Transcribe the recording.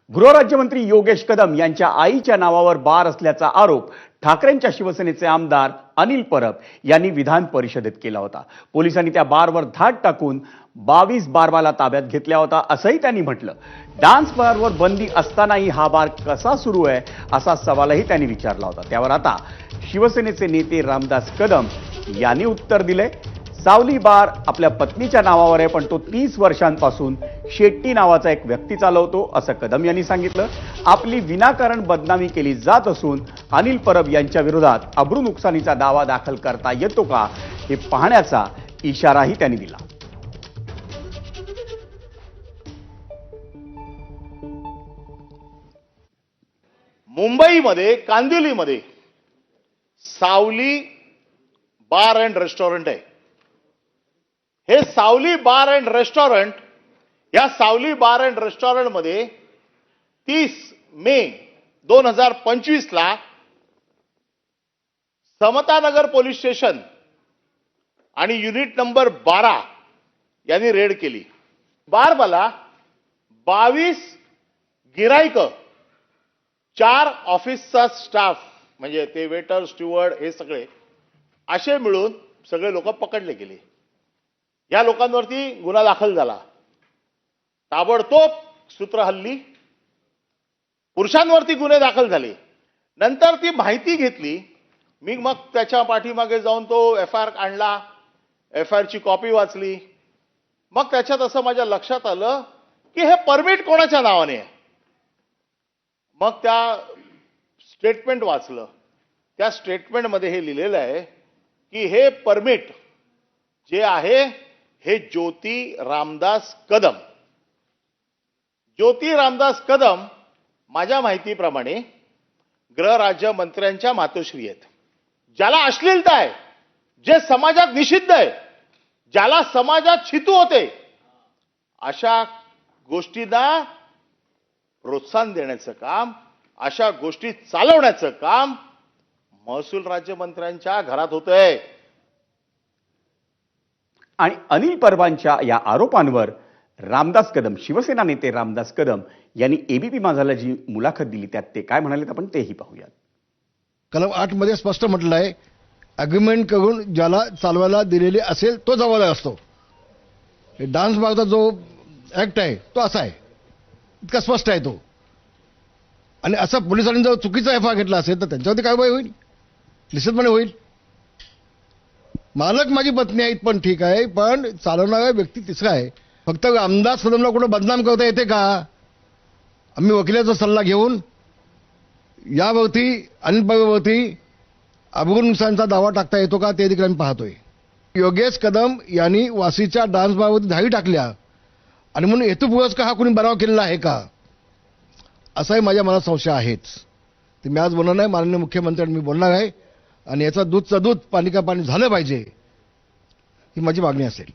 गृहराज्यमंत्री योगेश कदम यांच्या आईच्या नावावर बार असल्याचा आरोप ठाकरेंच्या शिवसेनेचे आमदार अनिल परब यांनी विधान परिषदेत केला होता। पोलिसांनी त्या बारवर धाड टाकून 22 बारवाला ताब्यात घेतला होता असंही त्यांनी म्हटलं। डान्स बारवर बंदी असतानाही हा बार कसा सुरू आहे असा सवालही त्यांनी विचारला होता। त्यावर आता शिवसेनेचे नेते रामदास कदम यांनी उत्तर दिले। सावली बार आपल्या पत्नीच्या नावावर आहे, पण तो 30 वर्षांपासून शेट्टी नावाचा एक व्यक्ती चालवतो असं कदम यांनी सांगितलं। आपली विनाकारण बदनामी केली जात असून अनिल परब यांच्या विरोधात अब्रू नुकसानीचा दावा दाखल करता येतो का हे पाहण्याचा इशाराही त्यांनी दिला। मुंबईमध्ये कांदिवलीमध्ये सावली बार अँड रेस्टॉरंट आहे। हे सावली बार अँड रेस्टॉरंट, या सावली बार अँड रेस्टॉरंट मध्ये 30 मे 2025 ला समतानगर पोलीस स्टेशन आणि युनिट नंबर 12 यांनी रेड केली। बारवाला 22 गिराईक, 4 ऑफिसचा स्टाफ म्हणजे ते वेटर स्टुअर्ड हे सगळे असे मिळून सगळे लोक पकडले गेले। या लोकांवरती गुन्हा दाखल झाला। ताबडतोब सूत्र हल्ली, पुरुषांवरती गुन्हे दाखल झाले। नंतर ती माहिती घेतली मी, मग त्याच्या पाठीमागे जाऊन तो एफआयआर आणला, एफआयआर ची कॉपी वाचली। मग त्याच्यात असं माझ्या लक्षात आलं की हे परमिट कोणाच्या नावाने आहे। मग त्या स्टेटमेंट वाचलं। त्या स्टेटमेंटमध्ये हे लिहिलेलं आहे की हे परमिट जे आहे हे ज्योती रामदास कदम, ज्योती रामदास कदम माझ्या माहितीप्रमाणे गृहराज्य मंत्र्यांच्या मातोश्री आहेत। ज्याला अश्लीलता आहे, जे समाजात निषिद्ध आहे, ज्याला समाजात छितू होते, अशा गोष्टींना प्रोत्साहन देण्याचं काम, अशा गोष्टी चालवण्याचं काम महसूल राज्यमंत्र्यांच्या घरात होतंय। आणि अनिल परबांच्या या आरोपांवर रामदास कदम, शिवसेना नेते रामदास कदम यांनी एबीपी माझाला जी मुलाखत दिली त्यात ते काय म्हणालेत आपण तेही पाहूयात। कलम 8 मध्ये स्पष्ट म्हटलं आहे, अग्रीमेंट करून ज्याला चालवायला दिलेली असेल तो जबाबदार असतो। डान्स बारचा जो ऍक्ट आहे तो असा आहे, इतका स्पष्ट आहे तो। आणि असं पोलिसांनी जर चुकीचा एफआयआर घेतला असेल तर त्यांच्यावरती कारवाई होईल, निश्चितपणे होईल। मालक माझी पत्नी आहेत पण ठीक आहे, पण चालवणारा व्यक्ती तिसरा आहे। फक्त रामदास कदमला कुठं बदनाम करता येते का? आम्ही वकिलाचा सल्ला घेऊन यावरती अनिल परबवरती अब्रू नुकसानीचा दावा टाकता येतो का ते देखील आम्ही पाहतोय। योगेश कदम यांनी वाशीच्या डान्स बारवरती धाडी टाकल्या आणि म्हणून हेतुपुरस्सर हा कोणी बनाव केलेला आहे का, असाही माझ्या मनात संशय आहेच। ते मी आज बोलणार नाही, माननीय मुख्यमंत्र्यांनी मी बोलणार आहे आणि याचा दूधचं दूध पाणी का पाणी झालं पाहिजे ही माझी मागणी असेल।